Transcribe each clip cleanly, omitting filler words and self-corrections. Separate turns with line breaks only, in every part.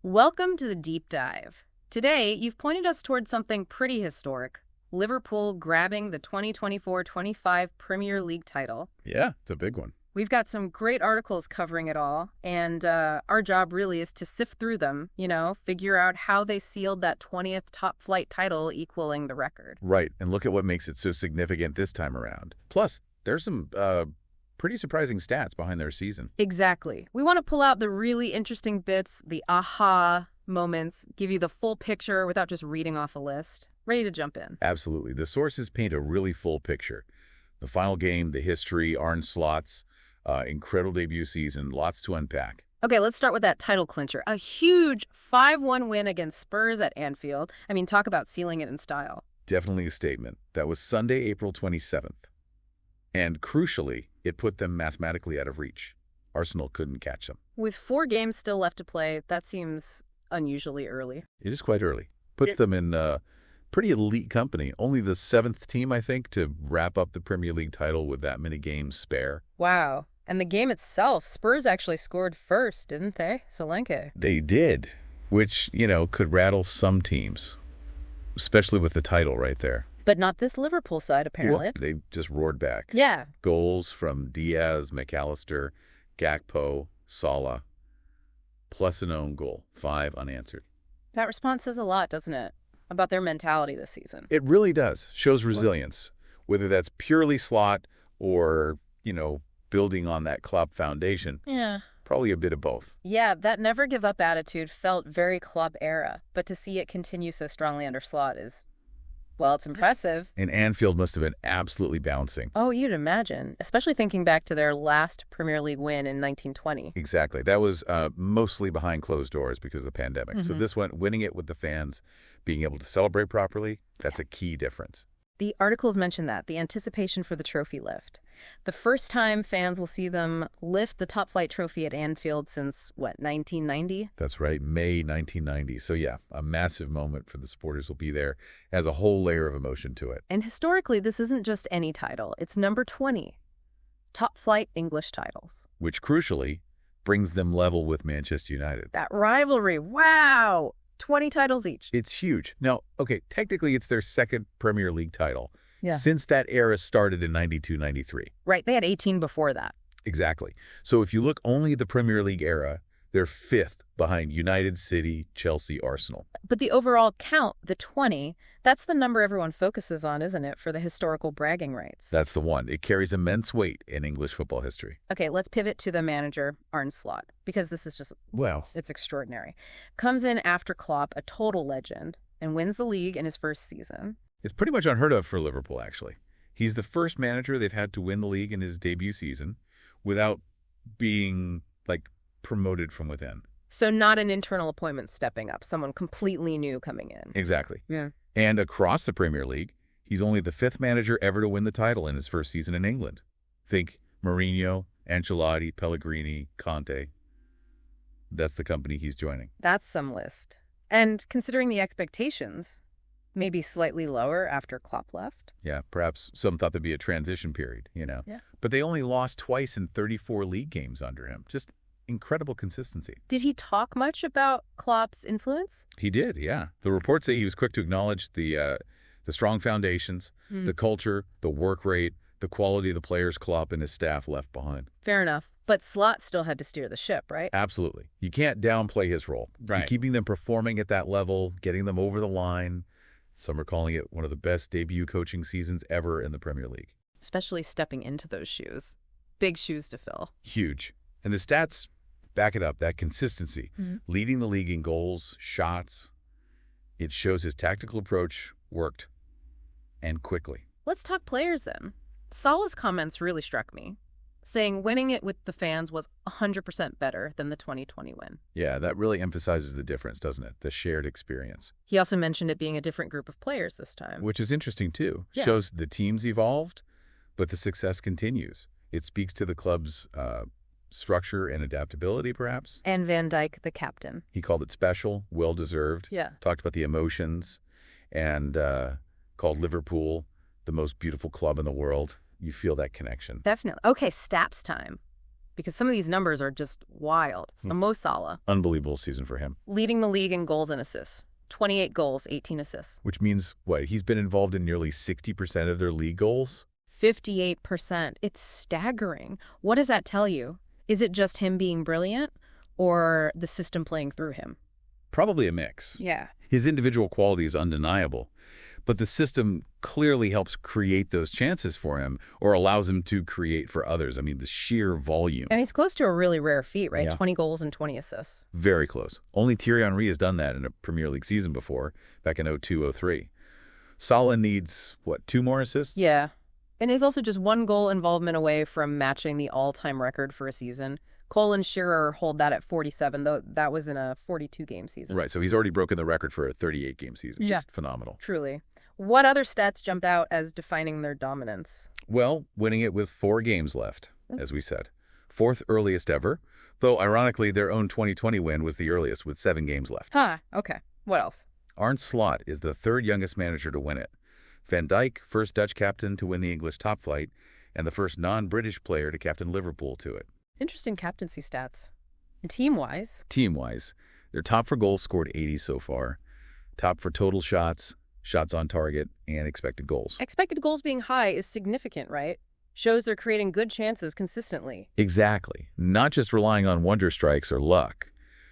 Welcome to the Deep Dive. Today, you've pointed us towards something pretty historic. Liverpool grabbing the 2024-25 Premier League title.
Yeah, it's a big one.
We've got some great articles covering it all, and our job really is to sift through them, figure out how they sealed that 20th top-flight title equaling the record.
Right, and look at what makes it so significant this time around. Plus, there's some pretty surprising stats behind their season.
Exactly. We want to pull out the really interesting bits, the aha moments, give you the full picture without just reading off a list. Ready to jump in?
Absolutely. The sources paint a really full picture. The final game, the history, Arne Slot's incredible debut season, lots to unpack.
Okay, let's start with that title clincher. A huge 5-1 win against Spurs at Anfield. I mean, talk about sealing it in style.
Definitely a statement. That was Sunday, April 27th. And crucially, it put them mathematically out of reach. Arsenal couldn't catch them.
With 4 games still left to play, that seems unusually early.
It is quite early. Puts them in pretty elite company. Only the 7th team, I think, to wrap up the Premier League title with that many games spare.
Wow. And the game itself, Spurs actually scored first, didn't they? Solanke.
They did, which, could rattle some teams, especially with the title right there.
But not this Liverpool side, apparently.
Well, they just roared back.
Yeah.
Goals from Diaz, McAllister, Gakpo, Salah, plus an own goal, 5 unanswered.
That response says a lot, doesn't it, about their mentality this season?
It really does. Shows resilience, whether that's purely Slot or, building on that Klopp foundation.
Yeah.
Probably a bit of both.
Yeah, that never-give-up attitude felt very Klopp era, but to see it continue so strongly under Slot is, well, it's impressive.
And Anfield must have been absolutely bouncing.
Oh, you'd imagine, especially thinking back to their last Premier League win in 1920.
Exactly. That was mostly behind closed doors because of the pandemic. So this went winning it with the fans, being able to celebrate properly, that's a key difference.
The articles mention that, the anticipation for the trophy lift. The first time fans will see them lift the top-flight trophy at Anfield since, 1990?
That's right, May 1990. So yeah, a massive moment for the supporters will be there. It has a whole layer of emotion to it.
And historically, this isn't just any title. It's number 20. Top-flight English titles.
Which, crucially, brings them level with Manchester United.
That rivalry, wow! 20 titles each.
It's huge. Now, okay, technically it's their second Premier League title.
Yeah.
Since that era started in 92-93.
Right, they had 18 before that.
Exactly. So if you look only at the Premier League era, they're 5th behind United, City, Chelsea, Arsenal.
But the overall count, the 20, that's the number everyone focuses on, isn't it, for the historical bragging rights?
That's the one. It carries immense weight in English football history.
Okay, let's pivot to the manager, Arne Slot, because this is just, it's extraordinary. Comes in after Klopp, a total legend, and wins the league in his first season.
It's pretty much unheard of for Liverpool, actually. He's the first manager they've had to win the league in his debut season without being, promoted from within.
So not an internal appointment stepping up, someone completely new coming in.
Exactly.
Yeah.
And across the Premier League, he's only the 5th manager ever to win the title in his first season in England. Think Mourinho, Ancelotti, Pellegrini, Conte. That's the company he's joining.
That's some list. And considering the expectations, maybe slightly lower after Klopp left.
Yeah, perhaps some thought there'd be a transition period, Yeah. But they only lost twice in 34 league games under him. Just incredible consistency.
Did he talk much about Klopp's influence?
He did, yeah. The reports say he was quick to acknowledge the strong foundations, the culture, the work rate, the quality of the players Klopp and his staff left behind.
Fair enough. But Slot still had to steer the ship, right?
Absolutely. You can't downplay his role.
Right.
Keeping them performing at that level, getting them over the line. Some are calling it one of the best debut coaching seasons ever in the Premier League.
Especially stepping into those shoes. Big shoes to fill.
Huge. And the stats back it up, that consistency. Leading the league in goals, shots. It shows his tactical approach worked, and quickly.
Let's talk players then. Salah's comments really struck me, saying winning it with the fans was 100% better than the 2020 win.
Yeah, that really emphasizes the difference, doesn't it? The shared experience.
He also mentioned it being a different group of players this time.
Which is interesting, too.
Yeah.
Shows the team's evolved, but the success continues. It speaks to the club's structure and adaptability, perhaps.
And Van Dijk, the captain.
He called it special, well-deserved.
Yeah.
Talked about the emotions and called Liverpool the most beautiful club in the world. You feel that connection.
Definitely. Okay, stats time. because some of these numbers are just wild. Mo Salah,
Unbelievable season for him.
leading the league in goals and assists. 28 goals, 18 assists.
Which means, what, he's been involved in nearly 60% of their league goals?
58%. It's staggering. What does that tell you? Is it just him being brilliant or the system playing through him?
Probably a mix.
Yeah.
His individual quality is undeniable, but the system clearly helps create those chances for him or allows him to create for others. I mean, the sheer volume.
And he's close to a really rare feat, right?
Yeah.
20 goals and 20 assists.
Very close. Only Thierry Henry has done that in a Premier League season before, back in 02-03. Salah needs, what, 2 more assists?
Yeah. And is also just 1 goal involvement away from matching the all-time record for a season. Cole and Shearer hold that at 47, though that was in a 42-game season.
Right, so he's already broken the record for a 38-game season.
Yeah.
Just phenomenal.
Truly. What other stats jump out as defining their dominance?
Well, winning it with 4 games left, as we said. 4th earliest ever, though ironically their own 2020 win was the earliest with 7 games left.
Huh, okay. What else?
Arne Slot is the 3rd youngest manager to win it. Van Dijk, first Dutch captain to win the English top flight, and the first non-British player to captain Liverpool to it.
Interesting captaincy stats. And team-wise?
Team-wise, they're top for goals scored 80 so far, top for total shots, shots on target, and expected goals.
Expected goals being high is significant, right? Shows they're creating good chances consistently.
Exactly. Not just relying on wonder strikes or luck.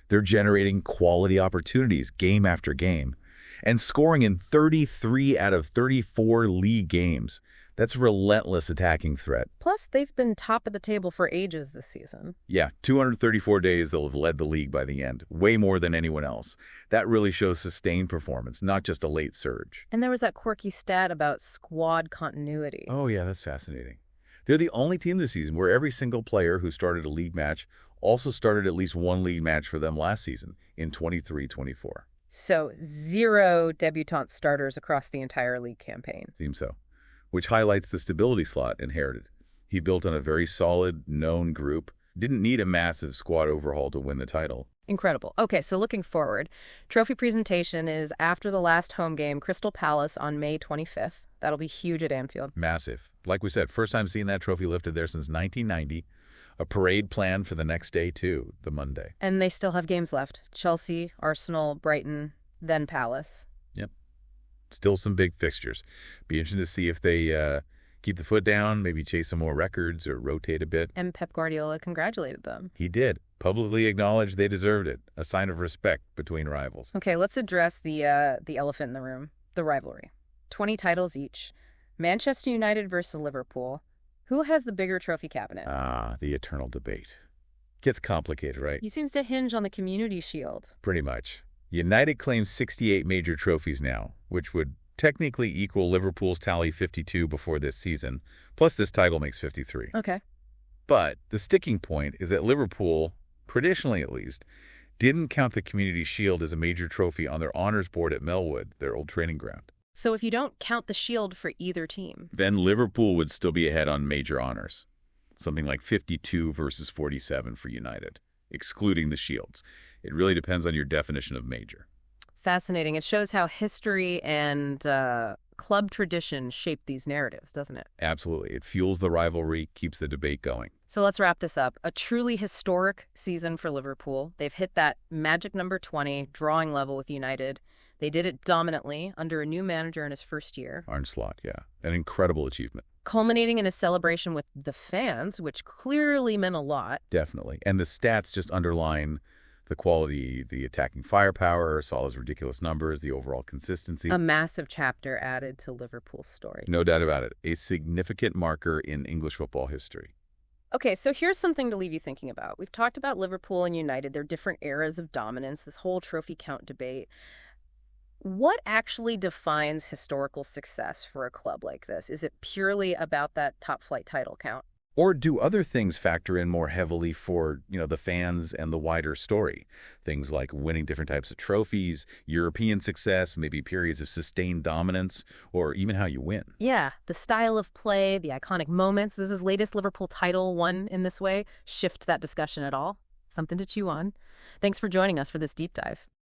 They're generating quality opportunities game after game and scoring in 33 out of 34 league games. That's relentless attacking threat.
Plus, they've been top of the table for ages this season.
Yeah, 234 days they'll have led the league by the end, way more than anyone else. That really shows sustained performance, not just a late surge.
And there was that quirky stat about squad continuity.
Oh yeah, that's fascinating. They're the only team this season where every single player who started a league match also started at least 1 league match for them last season in 23-24.
So 0 debutant starters across the entire league campaign.
Seems so. Which highlights the stability Slot inherited. He built on a very solid, known group, didn't need a massive squad overhaul to win the title.
Incredible. Okay, so looking forward, trophy presentation is after the last home game, Crystal Palace on May 25th. That'll be huge at Anfield.
Massive. Like we said, first time seeing that trophy lifted there since 1990. A parade planned for the next day, too, the Monday.
And they still have games left. Chelsea, Arsenal, Brighton, then Palace.
Yep. Still some big fixtures. Be interesting to see if they keep the foot down, maybe chase some more records or rotate a bit.
And Pep Guardiola congratulated them.
He did. Publicly acknowledged they deserved it. A sign of respect between rivals.
Okay, let's address the elephant in the room, the rivalry. 20 titles each. Manchester United versus Liverpool. Who has the bigger trophy cabinet?
Ah, the eternal debate. Gets complicated, right?
He seems to hinge on the Community Shield.
Pretty much. United claims 68 major trophies now, which would technically equal Liverpool's tally 52 before this season, plus this title makes 53.
Okay.
But the sticking point is that Liverpool, traditionally at least, didn't count the Community Shield as a major trophy on their honors board at Melwood, their old training ground.
So if you don't count the Shield for either team,
Then Liverpool would still be ahead on major honors. Something like 52 versus 47 for United, excluding the Shields. It really depends on your definition of major.
fascinating. It shows how history and club tradition shape these narratives, doesn't it?
Absolutely. It fuels the rivalry, keeps the debate going.
So let's wrap this up. A truly historic season for Liverpool. They've hit that magic number 20 drawing level with United. They did it dominantly under a new manager in his first year,
Arne Slot, yeah. An incredible achievement.
culminating in a celebration with the fans, which clearly meant a lot.
Definitely. And the stats just underline the quality, the attacking firepower, Salah's ridiculous numbers, the overall consistency.
A massive chapter added to Liverpool's story.
No doubt about it. A significant marker in English football history.
Okay, so here's something to leave you thinking about. We've talked about Liverpool and United, their different eras of dominance, this whole trophy count debate. What actually defines historical success for a club like this? Is it purely about that top flight title count?
Or do other things factor in more heavily for, the fans and the wider story? Things like winning different types of trophies, European success, maybe periods of sustained dominance, or even how you win.
Yeah, the style of play, the iconic moments. Does his latest Liverpool title won in this way shift that discussion at all? Something to chew on. Thanks for joining us for this deep dive.